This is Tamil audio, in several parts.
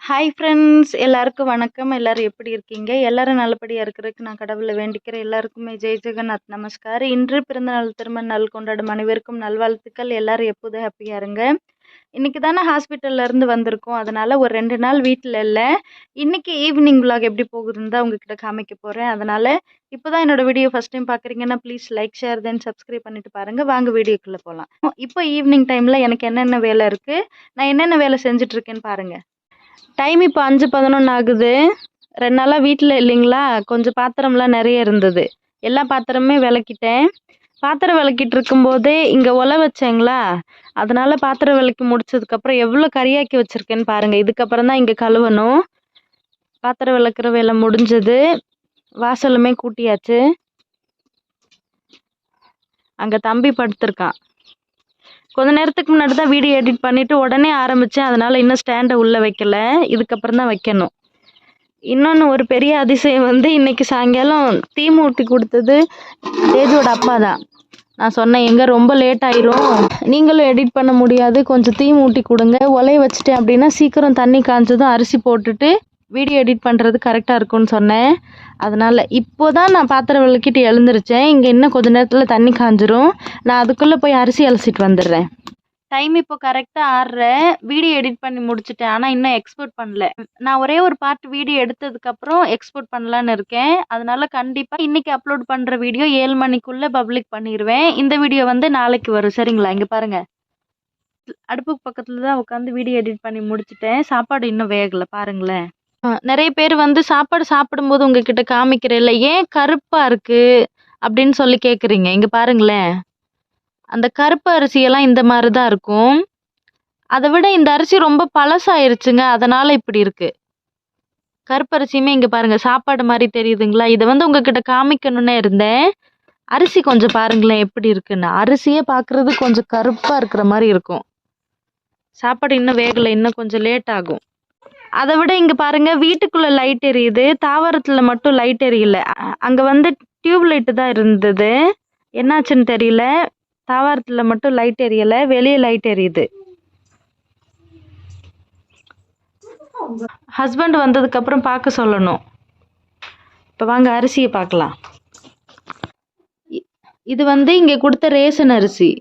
ஹாய் ஃப்ரெண்ட்ஸ், எல்லாருக்கும் வணக்கம். எல்லாரும் எப்படி இருக்கீங்க? எல்லாரும் நல்லபடியாக இருக்கிறதுக்கு நான் கடவுளை வேண்டிக்கிறேன். எல்லாருக்குமே ஜெய் ஜெகநாத் நமஸ்கார். இன்று பிறந்தநாள் திருமண நாள் கொண்டாடும் அனைவருக்கும் நல்வாழ்த்துக்கள். எல்லாரும் எப்போதும் ஹாப்பியாக இருங்க. இன்றைக்கி தானே ஹாஸ்பிட்டல்லேருந்து வந்திருக்கோம், அதனால் ஒரு 2 நாள் வீட்டில் இல்லை. இன்றைக்கி ஈவினிங் விலாக் எப்படி போகுதுன்னு தான் உங்ககிட்ட காமிக்க போகிறேன். அதனால் இப்போ தான் என்னோடய வீடியோ ஃபஸ்ட் டைம் பார்க்குறீங்கன்னா please like share then subscribe பண்ணிவிட்டு பாருங்கள். வாங்க வீடியோக்குள்ளே போகலாம். இப்போ ஈவினிங் டைமில் எனக்கு என்னென்ன வேலை இருக்குது, நான் என்னென்ன வேலை செஞ்சிட்ருக்கேன்னு பாருங்கள். டைம் இப்போ 5:11 ஆகுது. 2 நாளாக வீட்டில் இல்லைங்களா, கொஞ்சம் பாத்திரம்லாம் நிறைய இருந்தது. எல்லா பாத்திரமே விளக்கிட்டேன். பாத்திரம் விளக்கிட்டு இருக்கும்போதே இங்கே ஒலை வச்சேங்களா, அதனால் பாத்திரம் விளக்கி முடிச்சதுக்கப்புறம் எவ்வளோ கறியாக்கி வச்சுருக்கேன்னு பாருங்கள். இதுக்கப்புறம் தான் இங்கே கழுவணும். பாத்திரம் விளக்குற வேலை முடிஞ்சது. வாசலுமே கூட்டியாச்சு. அங்கே தம்பி படுத்திருக்கான். கொஞ்ச நேரத்துக்கு முன்னாடி தான் வீடியோ எடிட் பண்ணிவிட்டு உடனே ஆரம்பித்தேன். அதனால் இன்னும் ஸ்டாண்டை உள்ளே வைக்கல, இதுக்கப்புறம் தான் வைக்கணும். இன்னொன்று ஒரு பெரிய அதிசயம் இன்றைக்கி சாயங்காலம் தீ மூட்டி கொடுத்தது தேஜோட அப்பா தான். நான் சொன்னேன், எங்கே ரொம்ப லேட் ஆயிரும், நீங்களும் எடிட் பண்ண முடியாது, கொஞ்சம் தீ மூட்டி கொடுங்க, ஒலைய வச்சுட்டேன் அப்படின்னா சீக்கிரம் தண்ணி காய்ச்சதும் அரிசி போட்டுட்டு வீடியோ எடிட் பண்ணுறது கரெக்டாக இருக்கும்னு சொன்னேன். அதனால் இப்போ தான் நான் பாத்திரம் விளக்கிட்டு எழுந்திரிச்சேன். இங்கே இன்னும் கொஞ்சம் நேரத்தில் தண்ணி காஞ்சிரும். நான் அதுக்குள்ளே போய் அரிசி அலசிட்டு வந்துடுறேன். டைம் இப்போ கரெக்டாக 6:30. வீடியோ எடிட் பண்ணி முடிச்சுட்டேன், ஆனால் இன்னும் எக்ஸ்போர்ட் பண்ணல. நான் ஒரே ஒரு பார்ட் வீடியோ எடுத்ததுக்கப்புறம் எக்ஸ்போர்ட் பண்ணலான்னு இருக்கேன். அதனால் கண்டிப்பாக இன்றைக்கி அப்லோட் பண்ணுற வீடியோ 7 மணிக்குள்ளே பப்ளிக் பண்ணிடுவேன். இந்த வீடியோ நாளைக்கு வரும், சரிங்களா? இங்கே பாருங்கள், அடுப்புக்கு பக்கத்தில் தான் உட்காந்து வீடியோ எடிட் பண்ணி முடிச்சுட்டேன். சாப்பாடு இன்னும் வேகலை பாருங்களேன். நிறைய பேர் சாப்பாடு சாப்பிடும்போது உங்ககிட்ட காமிக்கிறேன்ல, ஏன் கருப்பாக இருக்குது அப்படின்னு சொல்லி கேட்குறீங்க. இங்கே பாருங்களேன், அந்த கருப்பு அரிசியெல்லாம் இந்த மாதிரி தான் இருக்கும். அதை விட இந்த அரிசி ரொம்ப பழசாயிருச்சுங்க, அதனால் இப்படி இருக்குது. கருப்பு அரிசியுமே இங்கே பாருங்கள், சாப்பாடு மாதிரி தெரியுதுங்களா? இதை உங்ககிட்ட காமிக்கணுன்னே இருந்தேன். அரிசி கொஞ்சம் பாருங்களேன் எப்படி இருக்குன்னு. அரிசியே பார்க்குறது கொஞ்சம் கருப்பாக இருக்கிற மாதிரி இருக்கும். சாப்பாடு இன்னும் வேகலை, இன்னும் கொஞ்சம் லேட் ஆகும். அதை விட இங்கே பாருங்கள், வீட்டுக்குள்ளே லைட் எரியுது, தாவரத்தில் மட்டும் லைட் எரியல. அங்கே டியூப் லைட்டு தான் இருந்தது, என்னாச்சுன்னு தெரியல. தாவரத்தில் மட்டும் லைட் எரியலை, வெளியே லைட் எரியுது. ஹஸ்பண்ட் வந்ததுக்கப்புறம் பார்க்க சொல்லணும். இப்போ வாங்க அரிசியை பார்க்கலாம். இது இங்கே கொடுத்த ரேஷன் அரிசி.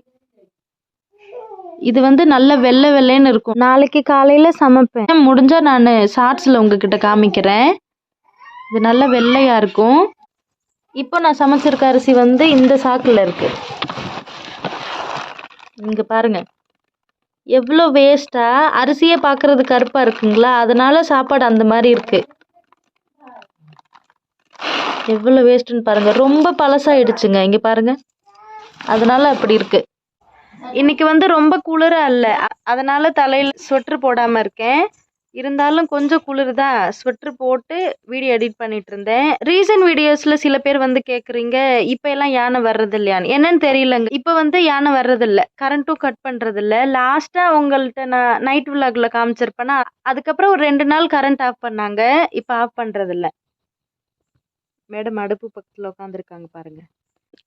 இது நல்ல வெள்ளை வெள்ளைன்னு இருக்கும். நாளைக்கு காலையில் சமைப்பேன், முடிஞ்சால் நான் ஷார்ட்ஸில் உங்ககிட்ட காமிக்கிறேன். இது நல்ல வெள்ளையாக இருக்கும். இப்போ நான் சமைச்சிருக்க அரிசி இந்த சாக்கில் இருக்குது. இங்கே பாருங்கள், எவ்வளோ வேஸ்ட்டாக. அரிசியே பார்க்குறது கருப்பாக இருக்குங்களா, அதனால் சாப்பாடு அந்த மாதிரி இருக்குது. எவ்வளோ வேஸ்ட்டுன்னு பாருங்கள். ரொம்ப பழசாயிடுச்சுங்க, இங்கே பாருங்கள், அதனால் அப்படி இருக்குது. இன்றைக்கி ரொம்ப குளிராக இல்லை, அதனால் தலையில் ஸ்வெட்ரு போடாமல் இருக்கேன். இருந்தாலும் கொஞ்சம் குளிர் தான், ஸ்வெட்ரு போட்டு வீடியோ எடிட் பண்ணிகிட்டு இருந்தேன். ரீசன்ட் வீடியோஸில் சில பேர் கேட்குறீங்க, இப்போ எல்லாம் யானை வர்றது இல்லையான்னு. என்னன்னு தெரியலங்க, இப்போ யானை வர்றதில்ல, கரண்ட்டும் கட் பண்ணுறதில்ல. லாஸ்ட்டாக உங்கள்கிட்ட நான் நைட் விலாகில் காமிச்சிருப்பேன்னா, அதுக்கப்புறம் ஒரு 2 நாள் கரண்ட் ஆஃப் பண்ணாங்க, இப்போ ஆஃப் பண்ணுறதில்ல. மேடம் அடுப்பு பக்கத்தில் உட்காந்துருக்காங்க பாருங்கள்.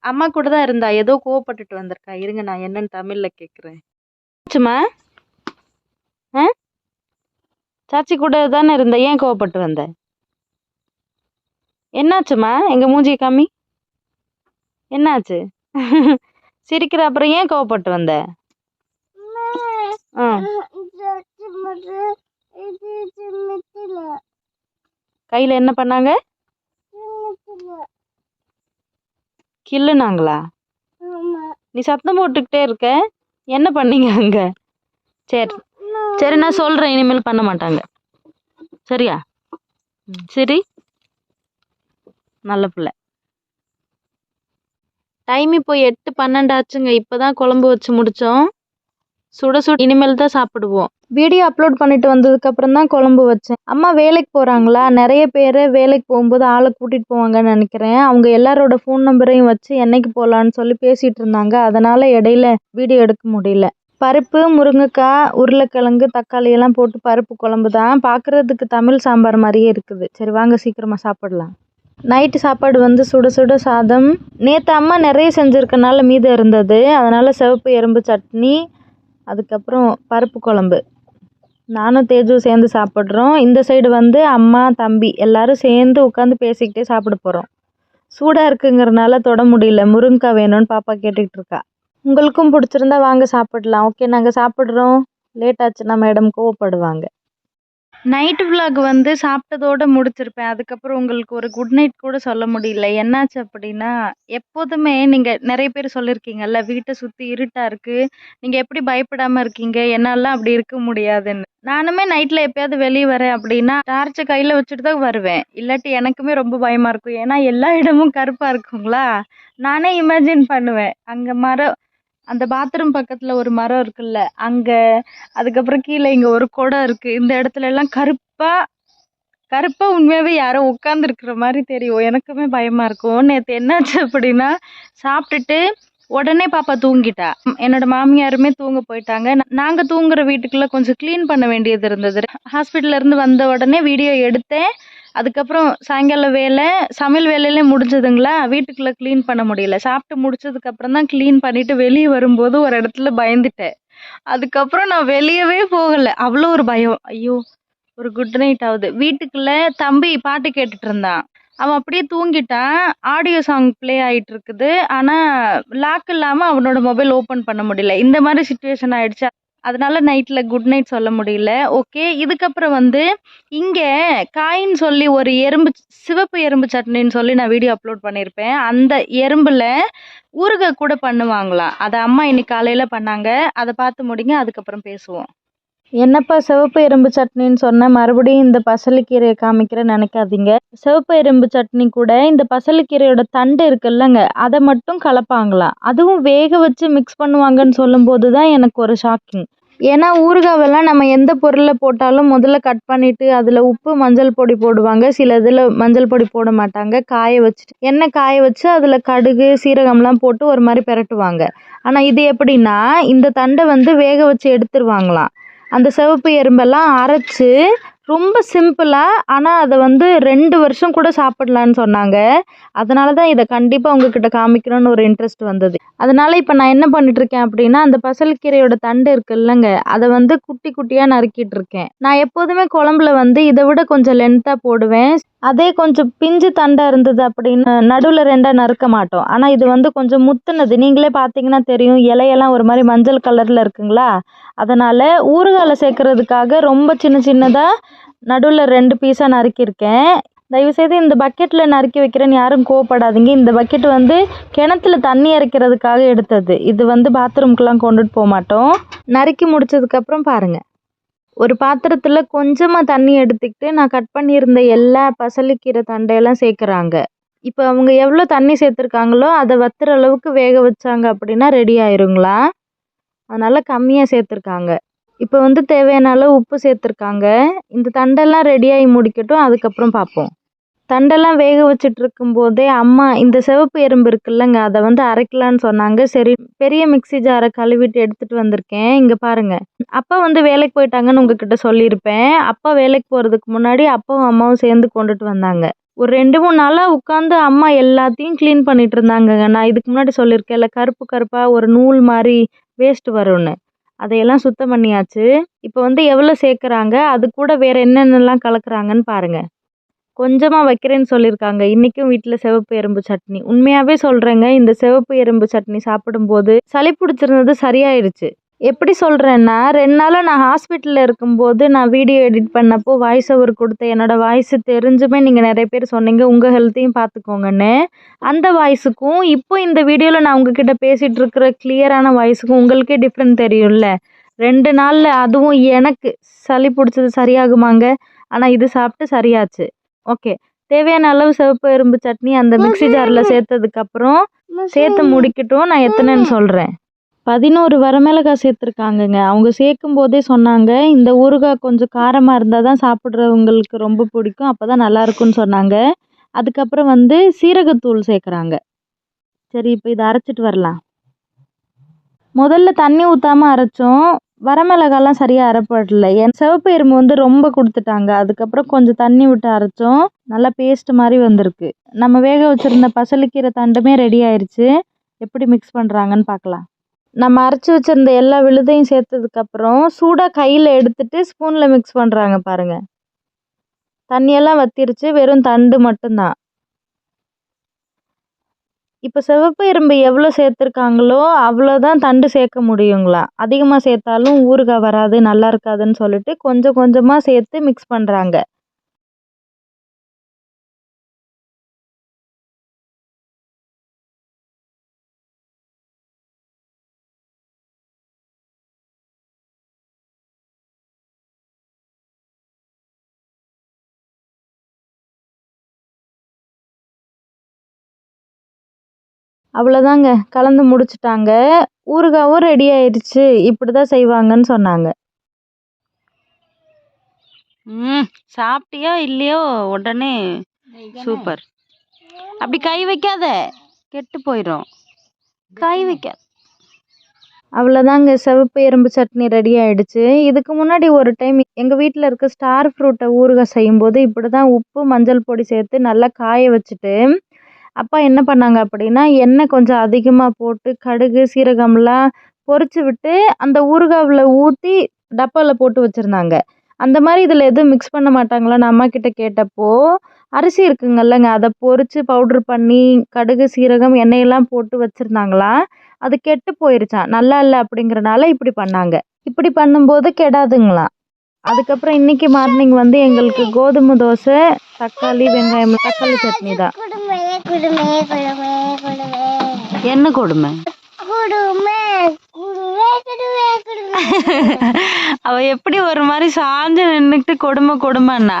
அம்மா கூட தான் இருந்தா, ஏதோ கோவப்பட்டுட்டு வந்திருக்கா. இருங்க, நான் என்னன்னு தமிழில் கேட்குறேன். சும்மா சாச்சி கூட தானே இருந்த, ஏன் கோவப்பட்டு வந்த? என்னாச்சுமா? எங்கள் மூஞ்சியை காமி, என்னாச்சு? சிரிக்கிற, அப்புறம் ஏன் கோவப்பட்டு வந்த? கையில் என்ன பண்ணாங்க? கில்லுனாங்களா? நீ சத்தம் போட்டுக்கிட்டே இருக்க, என்ன பண்ணீங்க அங்கே? சரி சரி, நான் சொல்கிறேன், இனிமேல் பண்ண மாட்டாங்க, சரியா? சரி, நல்ல பிள்ளை. டைம் இப்போ 8:12 ஆச்சுங்க. இப்போ தான் குழம்பு வச்சு முடித்தோம். சுட சுட இனிமேல் தான் சாப்பிடுவோம். வீடியோ அப்லோட் பண்ணிட்டு வந்ததுக்கப்புறம் தான் குழம்பு வச்சேன். அம்மா வேலைக்கு போகிறாங்களா, நிறைய பேர் வேலைக்கு போகும்போது ஆளை கூட்டிகிட்டு போவாங்கன்னு நினைக்கிறேன். அவங்க எல்லாரோட ஃபோன் நம்பரையும் வச்சு என்னைக்கு போகலான்னு சொல்லி பேசிகிட்டு இருந்தாங்க, அதனால் இடையில வீடியோ எடுக்க முடியல. பருப்பு, முருங்கைக்காய், உருளைக்கிழங்கு, தக்காளி எல்லாம் போட்டு பருப்பு குழம்பு தான். பார்க்குறதுக்கு தமிழ் சாம்பார் மாதிரியே இருக்குது. சரி வாங்க சீக்கிரமாக சாப்பிடலாம். நைட்டு சாப்பாடு சுட சுட சாதம். நேற்று அம்மா நிறைய செஞ்சுருக்கனால மீதம் இருந்தது, அதனால் சிவப்பு எறும்பு சட்னி, அதுக்கப்புறம் பருப்பு குழம்பு. நானும் தேஜும் சேர்ந்து சாப்பிட்றோம். இந்த சைடு வந்து அம்மா, தம்பி எல்லாரும் சேர்ந்து உட்காந்து பேசிக்கிட்டே சாப்பிட போகிறோம். சூடாக இருக்குங்கிறனால தொட முடியல. முருங்கைக்காய் வேணும்னு பாப்பா கேட்டுக்கிட்டு இருக்கா. உங்களுக்கும் பிடிச்சிருந்தா வாங்க சாப்பிடலாம். ஓகே, நாங்கள் சாப்பிட்றோம். லேட் ஆச்சுன்னா மேடம் கோவப்படுவாங்க. நைட்டு விலாக் வந்து சாப்பிட்டதோட முடிச்சிருப்பேன். அதுக்கப்புறம் உங்களுக்கு ஒரு குட் நைட் கூட சொல்ல முடியல. என்னாச்சு அப்படின்னா, எப்போதுமே நீங்க நிறைய பேர் சொல்லியிருக்கீங்கல்ல, வீட்டை சுத்தி இருட்டா இருக்கு. நீங்க எப்படி பயப்படாம இருக்கீங்க? என்னாலாம் அப்படி இருக்க முடியாதுன்னு. நானுமே நைட்ல எப்பயாவது வெளியே வரேன் அப்படின்னா, டார்ச்சை கையில வச்சுட்டு தான் வருவேன். இல்லாட்டி எனக்குமே ரொம்ப பயமா இருக்கும். ஏன்னா எல்லா இடமும் கருப்பா இருக்குங்களா? நானே இமேஜின் பண்ணுவேன். அங்க மரம் அந்த பாத்ரூம் பக்கத்துல ஒரு மரம் இருக்குல்ல, அங்க அதுக்கப்புறம் கீழே இங்க ஒரு குடம் இருக்கு. இந்த இடத்துல எல்லாம் கருப்பா கருப்பா உண்மையாவே யாரோ உட்கார்ந்துருக்கிற மாதிரி தெரியும். எனக்குமே பயமா இருக்கும். நேத்து என்னாச்சு அப்படின்னா, சாப்பிட்டுட்டு உடனே பாப்பா தூங்கிட்டா. என்னோட மாமியாருமே தூங்க போயிட்டாங்க. நாங்க தூங்குற வீட்டுக்குள்ள கொஞ்சம் க்ளீன் பண்ண வேண்டியது இருந்தது. ஹாஸ்பிட்டல்ல இருந்து வந்த உடனே வீடியோ எடுத்தேன். அதுக்கப்புறம் சாயங்கால வேலை, சமையல் வேலையிலே முடிஞ்சதுங்களா, வீட்டுக்குள்ள க்ளீன் பண்ண முடியல. சாப்பிட்டு முடிச்சதுக்கு அப்புறம் தான் க்ளீன் பண்ணிட்டு வெளியே வரும்போது ஒரு இடத்துல பயந்துட்டேன். அதுக்கப்புறம் நான் வெளியவே போகல. அவ்வளோ ஒரு பயம். ஐயோ! ஒரு குட் நைட் ஆகுது. வீட்டுக்குள்ள தம்பி பாட்டு கேட்டுட்டு இருந்தான். அவன் அப்படியே தூங்கிட்டான். ஆடியோ சாங் ப்ளே ஆயிட்டு இருக்குது. ஆனா லாக் இல்லாம அவனோட மொபைல் ஓபன் பண்ண முடியல. இந்த மாதிரி சிச்சுவேஷன் ஆயிடுச்சு. அதனால நைட்ல குட் நைட் சொல்ல முடியல. ஓகே, இதுக்கப்புறம் வந்து இங்க காயின்னு சொல்லி ஒரு எறும்பு, சிவப்பு எறும்பு சட்னின்னு சொல்லி நான் வீடியோ அப்லோட் பண்ணியிருப்பேன். அந்த எறும்புல ஊறுகாய் கூட பண்ணுவாங்களாம். அதை அம்மா இன்னைக்கு காலையில பண்ணாங்க. அதை பார்த்து முடிங்க, அதுக்கப்புறம் பேசுவோம். என்னப்பா சிவப்பு எறும்பு சட்னின்னு சொன்ன, மறுபடியும் இந்த பசலைக்கீரையை காமிக்கிறேன்னு நினைக்காதீங்க. சிவப்பு எறும்பு சட்னி கூட இந்த பசலைக்கீரையோட தண்டு இருக்குல்லங்க, அதை மட்டும் கலப்பாங்களாம். அதுவும் வேக வச்சு மிக்ஸ் பண்ணுவாங்கன்னு சொல்லும்போது தான் எனக்கு ஒரு ஷாக்கிங். ஏன்னா ஊறுகாவெல்லாம் நம்ம எந்த பொருளை போட்டாலும் முதல்ல கட் பண்ணிட்டு அதில் உப்பு மஞ்சள் பொடி போடுவாங்க. சில இதில் மஞ்சள் பொடி போட மாட்டாங்க. காய வச்சுட்டு எண்ணெய் காய வச்சு அதில் கடுகு சீரகம்லாம் போட்டு ஒரு மாதிரி பெரட்டுவாங்க. ஆனால் இது எப்படின்னா, இந்த தண்டை வந்து வேக வச்சு எடுத்துருவாங்களாம். அந்த சிவப்பு எறும்பெல்லாம் அரைச்சு ரொம்ப சிம்பிளாக, ஆனால் அதை வந்து 2 வருஷம் கூட சாப்பிடலான்னு சொன்னாங்க. அதனால தான் இதை கண்டிப்பாக உங்ககிட்ட காமிக்கணும்னு ஒரு இன்ட்ரெஸ்ட் வந்தது. அதனால இப்போ நான் என்ன பண்ணிட்டு இருக்கேன் அப்படின்னா, அந்த பசலைக்கீரையோட தண்டு இருக்குல்லங்க, அதை வந்து குட்டி குட்டியாக நறுக்கிட்டு இருக்கேன். நான் எப்போதுமே குழம்புல வந்து இதை விட கொஞ்சம் லென்த்தாக போடுவேன். அதே கொஞ்சம் பிஞ்சு தண்டாக இருந்தது அப்படின்னு நடுவில் 2ஆக நறுக்க மாட்டோம். ஆனால் இது வந்து கொஞ்சம் முத்துனது. நீங்களே பார்த்தீங்கன்னா தெரியும், இலையெல்லாம் ஒரு மாதிரி மஞ்சள் கலரில் இருக்குங்களா. அதனால் ஊறுகாயில் சேர்க்கறதுக்காக ரொம்ப சின்ன சின்னதாக நடுவில் 2 பீஸாக நறுக்கியிருக்கேன். தயவுசெய்து இந்த பக்கெட்டில் நறுக்கி வைக்கிறேன்னு யாரும் கோவப்படாதீங்க. இந்த பக்கெட் வந்து கிணத்துல தண்ணி இறைக்கிறதுக்காக எடுத்தது. இது வந்து பாத்ரூம்க்கெலாம் கொண்டுட்டு போக மாட்டோம். நறுக்கி முடிச்சதுக்கப்புறம் பாருங்கள். ஒரு பாத்திரத்தில் கொஞ்சமாக தண்ணி எடுத்துக்கிட்டு நான் கட் பண்ணியிருந்த எல்லா பசலைக்கீரை தண்டையெல்லாம் சேர்க்குறாங்க. இப்போ அவங்க எவ்வளோ தண்ணி சேர்த்துருக்காங்களோ அதை வத்துற அளவுக்கு வேக வச்சாங்க அப்படின்னா ரெடி ஆயிருங்களா. அதனால் கம்மியாக சேர்த்துருக்காங்க. இப்போ வந்து தேவையான அளவு உப்பு சேர்த்துருக்காங்க. இந்த தண்டெல்லாம் ரெடியாகி முடிக்கட்டும், அதுக்கப்புறம் பார்ப்போம். தண்டெல்லாம் வேக வச்சுட்டு இருக்கும்போதே அம்மா இந்த சிவப்பு எறும்பு இருக்குல்லங்க, அதை வந்து அரைக்கலான்னு சொன்னாங்க. சரி, பெரிய மிக்ஸி ஜாரை கழுவிட்டு எடுத்துகிட்டு வந்திருக்கேன். இங்கே பாருங்கள், அப்பா வந்து வேலைக்கு போயிட்டாங்கன்னு உங்ககிட்ட சொல்லியிருப்பேன். அப்பா வேலைக்கு போகிறதுக்கு முன்னாடி அப்பாவும் அம்மாவும் சேர்ந்து கொண்டுட்டு வந்தாங்க. ஒரு 2-3 நாளாக உட்காந்து அம்மா எல்லாத்தையும் க்ளீன் பண்ணிட்டு இருந்தாங்கங்க. நான் இதுக்கு முன்னாடி சொல்லியிருக்கேன்ல, கருப்பு கருப்பாக ஒரு நூல் மாதிரி வேஸ்ட் வரும்னு, அதையெல்லாம் சுத்தம் பண்ணியாச்சு. இப்போ வந்து எவ்வளோ சேர்க்குறாங்க, அது கூட வேறு என்னென்னலாம் கலக்குறாங்கன்னு பாருங்கள். கொஞ்சமாக வைக்கிறேன்னு சொல்லியிருக்காங்க. இன்றைக்கும் வீட்டில் சிவப்பு எறும்பு சட்னி. உண்மையாகவே சொல்கிறேங்க, இந்த சிவப்பு எறும்பு சட்னி சாப்பிடும்போது சளி பிடிச்சிருந்தது சரியாயிடுச்சு. எப்படி சொல்கிறேன்னா, 2 நாளாக நான் ஹாஸ்பிட்டலில் இருக்கும்போது நான் வீடியோ எடிட் பண்ணப்போ வாய்ஸ் ஓவர் கொடுத்தேன். என்னோடய வாய்ஸு தெரிஞ்சுமே நீங்கள் நிறைய பேர் சொன்னீங்க உங்கள் ஹெல்த்தையும் பார்த்துக்கோங்கன்னு. அந்த வாய்ஸுக்கும் இப்போ இந்த வீடியோவில் நான் உங்ககிட்ட பேசிகிட்டு இருக்கிற கிளியரான வாய்ஸுக்கும் உங்களுக்கே டிஃப்ரெண்ட் தெரியும்ல. 2 நாளில் அதுவும் எனக்கு சளி பிடிச்சது சரியாகுமாங்க. ஆனால் இது சாப்பிட்டு சரியாச்சு. ஓகே, தேவையான அளவு சிவப்பு எறும்பு சட்னி அந்த மிக்ஸி ஜாரில் சேர்த்ததுக்கப்புறம் சேர்த்து முடிக்கட்டும். நான் எத்தனைன்னு சொல்கிறேன். 11 வரமிளகாய் சேர்த்துருக்காங்கங்க. அவங்க சேர்க்கும் போதே சொன்னாங்க, இந்த ஊறுகாய் கொஞ்சம் காரமாக இருந்தால் தான் சாப்பிட்றவங்களுக்கு ரொம்ப பிடிக்கும், அப்போ தான் நல்லாயிருக்குன்னு சொன்னாங்க. அதுக்கப்புறம் வந்து சீரகத்தூள் சேர்க்குறாங்க. சரி, இப்போ இதை அரைச்சிட்டு வரலாம். முதல்ல தண்ணி ஊற்றாமல் அரைச்சோம். வரமிளகாலாம் சரியாக அரைப்படல. என் சிவப்பு எறும்பு வந்து ரொம்ப கொடுத்துட்டாங்க. அதுக்கப்புறம் கொஞ்சம் தண்ணி விட்டு அரைச்சோம். நல்லா பேஸ்ட் மாதிரி வந்திருக்கு. நம்ம வேக வச்சுருந்த பசலைக்கீரை தண்டுமே ரெடி ஆயிடுச்சு. எப்படி மிக்ஸ் பண்ணுறாங்கன்னு பார்க்கலாம். நம்ம அரைச்சி வச்சிருந்த எல்லா விழுதையும் சேர்த்ததுக்கப்புறம் சூடாக கையில் எடுத்துட்டு ஸ்பூனில் மிக்ஸ் பண்ணுறாங்க பாருங்கள். தண்ணியெல்லாம் வத்திருச்சு, வெறும் தண்டு மட்டும்தான். இப்போ சிவப்பு எறும்பு எவ்வளோ சேர்த்துருக்காங்களோ அவ்வளோதான் தண்டு சேர்க்க முடியுங்களாம். அதிகமாக சேர்த்தாலும் ஊறுகாய் வராது, நல்லா இருக்காதுன்னு சொல்லிட்டு கொஞ்சம் கொஞ்சமாக சேர்த்து மிக்ஸ் பண்ணுறாங்க. அவ்வளோதாங்க, கலந்து முடிச்சுட்டாங்க. ஊறுகாவும் ரெடி ஆயிடுச்சு. இப்படி தான் செய்வாங்கன்னு சொன்னாங்க. சாப்பிட்டியோ இல்லையோ உடனே சூப்பர். அப்படி கை வைக்காத, கெட்டு போயிடும். கை வைக்காத. அவ்வளோதாங்க, சிவப்பு எறும்பு சட்னி ரெடி ஆயிடுச்சு. இதுக்கு முன்னாடி ஒரு டைம் எங்கள் வீட்டில் இருக்க ஸ்டார் ஃப்ரூட்டை ஊறுகாய் செய்யும்போது இப்படி தான் உப்பு மஞ்சள் பொடி சேர்த்து நல்லா காய வச்சுட்டு அப்பா என்ன பண்ணாங்க அப்படின்னா எண்ணெய் கொஞ்சம் அதிகமாக போட்டு கடுகு சீரகம்லாம் பொரிச்சு விட்டு அந்த ஊறுகாவில் ஊற்றி டப்பாவில் போட்டு வச்சுருந்தாங்க. அந்த மாதிரி இதில் எதுவும் மிக்ஸ் பண்ண மாட்டாங்களான்னு அம்மா கிட்ட கேட்டப்போ அரிசி இருக்குங்கல்லங்க, அதை பொரிச்சு பவுட்ரு பண்ணி கடுகு சீரகம் எண்ணெயெல்லாம் போட்டு வச்சுருந்தாங்களா, அது கெட்டு போயிருச்சான். நல்லா இல்லை அப்படிங்கிறனால இப்படி பண்ணாங்க. இப்படி பண்ணும்போது கெடாதுங்களாம். அதுக்கப்புறம் இன்னைக்கு மார்னிங் வந்து எங்களுக்கு கோதுமை தோசை, தக்காளி வெங்காயம் தக்காளி சட்னி தான். என்ன கொடுமை? அவ எப்படி ஒரு மாதிரி சாஞ்சு நின்னுட்டு கொடுமை கொடுமைன்னா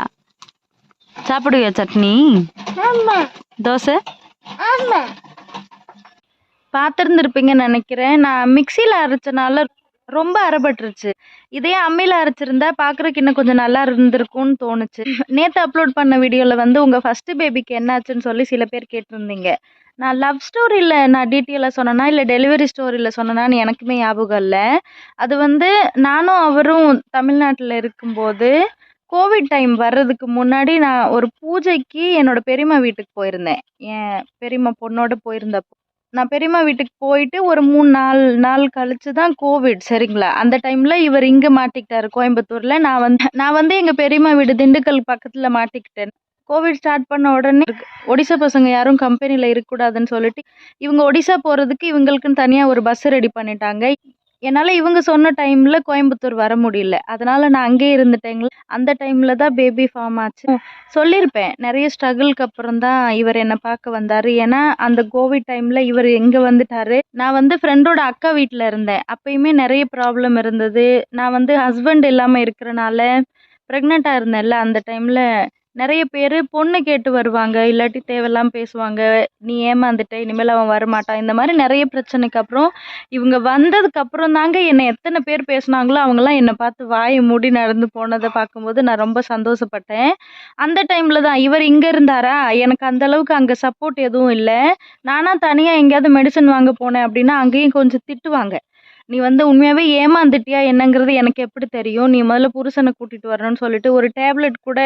சாப்பிடுவியா சட்னி தோசை? பார்த்துருந்துருப்பீங்கன்னு நினைக்கிறேன். நான் மிக்சியில் அரைச்சனால ரொம்ப அரைப்பட்டுருச்சு. இதே அம்மியில் அரைச்சிருந்தா பார்க்குறக்கு இன்னும் கொஞ்சம் நல்லா இருந்திருக்கும்னு தோணுச்சு. நேற்று அப்லோட் பண்ண வீடியோவில் வந்து உங்கள் ஃபஸ்ட்டு பேபிக்கு என்னாச்சுன்னு சொல்லி சில பேர் கேட்டிருந்தீங்க. நான் லவ் ஸ்டோரியில் நான் டீட்டெயிலாக சொன்னேன்னா இல்லை டெலிவரி ஸ்டோரியில் சொன்னேனான்னு எனக்குமே ஞாபகம் இல்லை. அது வந்து நானும் அவரும் தமிழ்நாட்டில் இருக்கும்போது கோவிட் டைம் வர்றதுக்கு முன்னாடி நான் ஒரு பூஜைக்கு என்னோட பெரியம்மா வீட்டுக்கு போயிருந்தேன். என் பெரியம்மா பொண்ணோட போயிருந்தப்போ நான் பெரியம்மா வீட்டுக்கு போயிட்டு ஒரு 3-4 நாள் கழிச்சு தான் கோவிட். சரிங்களா, அந்த டைம்ல இவர் இங்க மாட்டிக்கிட்டாரு கோயம்புத்தூர்ல. நான் வந்து எங்க பெரியம்மா வீடு திண்டுக்கல் பக்கத்துல மாட்டிக்கிட்டேன். கோவிட் ஸ்டார்ட் பண்ண உடனே ஒடிசா பசங்க யாரும் கம்பெனில இருக்கக்கூடாதுன்னு சொல்லிட்டு இவங்க ஒடிசா போறதுக்கு இவங்களுக்குன்னு தனியா ஒரு பஸ் ரெடி பண்ணிட்டாங்க. என்னால் இவங்க சொன்ன டைமில் கோயம்புத்தூர் வர முடியல, அதனால் நான் அங்கேயே இருந்துட்டேங்களா. அந்த டைமில் தான் பேபி ஃபார்ம் ஆச்சு. சொல்லியிருப்பேன், நிறைய ஸ்ட்ரகிள்க்கு அப்புறம் தான் இவர் என்னை பார்க்க வந்தார். ஏன்னா அந்த கோவிட் டைமில் இவர் எங்கே வந்துட்டார். நான் வந்து ஃப்ரெண்டோட அக்கா வீட்டில் இருந்தேன். அப்பயுமே நிறைய ப்ராப்ளம் இருந்தது. நான் வந்து ஹஸ்பண்ட் இல்லாமல் இருக்கிறனால ப்ரெக்னெண்ட்டாக இருந்தேன்ல, அந்த டைமில் நிறைய பேர் பொண்ணு கேட்டு வருவாங்க, இல்லாட்டி தேவையில்லாமல் பேசுவாங்க. நீ ஏமாந்துட்ட, இனிமேல் அவன் வரமாட்டான். இந்த மாதிரி நிறைய பிரச்சனைக்கு அப்புறம் இவங்க வந்ததுக்கு அப்புறம் தாங்க என்னை எத்தனை பேர் பேசுனாங்களோ அவங்கெல்லாம் என்னை பார்த்து வாயை மூடி நடந்து போனதை பார்க்கும்போது நான் ரொம்ப சந்தோஷப்பட்டேன். அந்த டைமில் தான் இவர் இங்கே இருந்தாரா, எனக்கு அந்த அளவுக்கு அங்கே சப்போர்ட் எதுவும் இல்லை. நானாக தனியாக எங்கேயாவது மெடிசன் வாங்க போனேன் அப்படின்னா அங்கேயும் கொஞ்சம் திட்டுவாங்க. நீ வந்து உண்மையாகவே ஏமாந்துட்டியா என்னங்கிறது எனக்கு எப்படி தெரியும், நீ முதல்ல புருஷனை கூட்டிகிட்டு வரணும்னு சொல்லிட்டு ஒரு டேப்லெட் கூட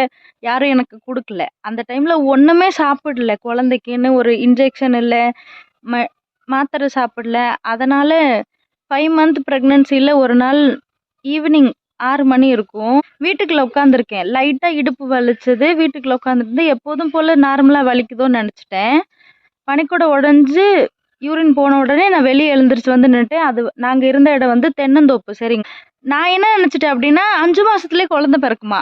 யாரும் எனக்கு கொடுக்கல. அந்த டைமில் ஒன்றுமே சாப்பிடல, குழந்தைக்குன்னு ஒரு இன்ஜெக்ஷன் இல்லை, மாத்திரை சாப்பிடல. அதனால் 5 மந்த் ப்ரெக்னன்சியில் ஒரு நாள் ஈவினிங் 6 மணி இருக்கும், வீட்டுக்குள்ளே உட்காந்துருக்கேன். லைட்டாக இடுப்பு வலிச்சது, வீட்டுக்குள்ளே உட்காந்துருந்து எப்போதும் போல் நார்மலாக வலிக்குதோன்னு நினச்சிட்டேன். பனிக்கூட உடஞ்சி யூரின் போன உடனே நான் வெளியே எழுந்திரிச்சு வந்து நின்றுட்டேன். அது நாங்கள் இருந்த இடம் வந்து தென்னந்தோப்பு. சரிங்க, நான் என்ன நினச்சிட்டேன் அப்படின்னா 5 மாதத்துலேயே குழந்தை பிறக்குமா,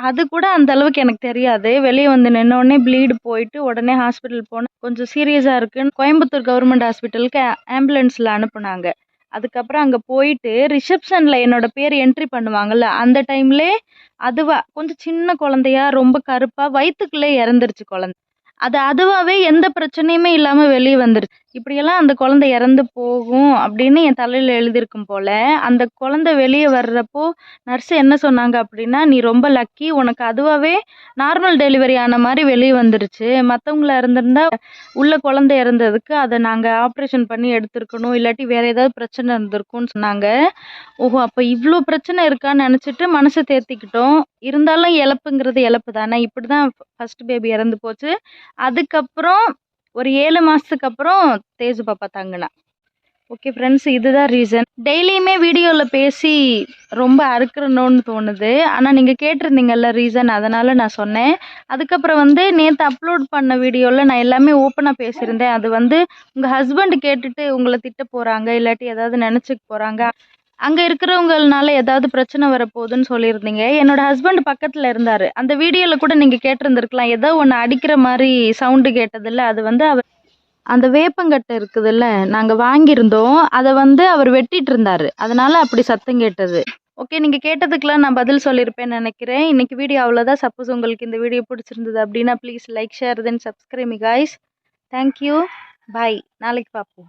அது கூட அந்த அளவுக்கு எனக்கு தெரியாது. வெளியே வந்து நின்ன உடனே ப்ளீடு போயிட்டு உடனே ஹாஸ்பிட்டல் போனேன். கொஞ்சம் சீரியஸாக இருக்குன்னு கோயம்புத்தூர் கவர்மெண்ட் ஹாஸ்பிட்டலுக்கு ஆம்புலன்ஸில் அனுப்புனாங்க. அதுக்கப்புறம் அங்கே போயிட்டு ரிசப்ஷனில் என்னோட பேர் என்ட்ரி பண்ணுவாங்கல்ல, அந்த டைம்லே அதுவா கொஞ்சம் சின்ன குழந்தையா ரொம்ப கருப்பாக வயிற்றுக்குள்ளே இறந்துருச்சு குழந்தை. அதுவாகவே எந்த பிரச்சனையுமே இல்லாமல் வெளியே வந்துருச்சு. இப்படியெல்லாம் அந்த குழந்தை இறந்து போகும் அப்படின்னு என் தலையில் எழுதியிருக்கும் போல். அந்த குழந்தை வெளியே வர்றப்போ நர்ஸு என்ன சொன்னாங்க அப்படின்னா, நீ ரொம்ப லக்கி, உனக்கு அதுவாகவே நார்மல் டெலிவரி ஆன மாதிரி வெளியே வந்துருச்சு. மற்றவங்கள இருந்திருந்தா உள்ள குழந்தை இறந்ததுக்கு அதை நாங்கள் ஆப்ரேஷன் பண்ணி எடுத்துருக்கணும், இல்லாட்டி வேறு ஏதாவது பிரச்சனை இருந்திருக்கும்னு சொன்னாங்க. ஓஹோ, அப்போ இவ்வளோ பிரச்சனை இருக்கான்னு நினச்சிட்டு மனசை தேர்த்திக்கிட்டோம். இருந்தாலும் இழப்புங்கிறது இழப்பு தானே. இப்படி தான் ஃபஸ்ட் பேபி இறந்து போச்சு. அதுக்கப்புறம் ஒரு 7 மாதத்துக்கு அப்புறம் தேஜு பாப்பா தங்குனா. ஓகே ஃப்ரெண்ட்ஸ், இதுதான் ரீசன். டெய்லியுமே வீடியோவில் பேசி ரொம்ப அறுக்கிறணும்னு தோணுது. ஆனால் நீங்கள் கேட்டிருந்தீங்கல்ல ரீசன், அதனால் நான் சொன்னேன். அதுக்கப்புறம் வந்து நேற்று அப்லோட் பண்ண வீடியோவில் நான் எல்லாமே ஓப்பனாக பேசியிருந்தேன். அது வந்து உங்கள் ஹஸ்பண்ட் கேட்டுட்டு உங்களை திட்ட போகிறாங்க, இல்லாட்டி ஏதாவது நினச்சிக்க போகிறாங்க, அங்கே இருக்கிறவங்கனால ஏதாவது பிரச்சனை வரப்போகுதுன்னு சொல்லியிருந்தீங்க. என்னோட ஹஸ்பண்ட் பக்கத்தில் இருந்தார். அந்த வீடியோவில் கூட நீங்கள் கேட்டிருந்துருக்கலாம், ஏதோ ஒன்று அடிக்கிற மாதிரி சவுண்டு கேட்டதில்ல. அது வந்து அந்த வேப்பங்கட்டை இருக்குதுல்ல, நாங்கள் வாங்கியிருந்தோம். அதை வந்து அவர் வெட்டிட்டு இருந்தார், அதனால அப்படி சத்தம் கேட்டது. ஓகே, நீங்கள் கேட்டதுக்கெலாம் நான் பதில் சொல்லியிருப்பேன்னு நினைக்கிறேன். இன்னைக்கு வீடியோ அவ்வளோதான். சப்போஸ் உங்களுக்கு இந்த வீடியோ பிடிச்சிருந்தது அப்படின்னா please like, share, then subscribe me guys. Thank you, bye. நாளைக்கு பார்ப்போம்.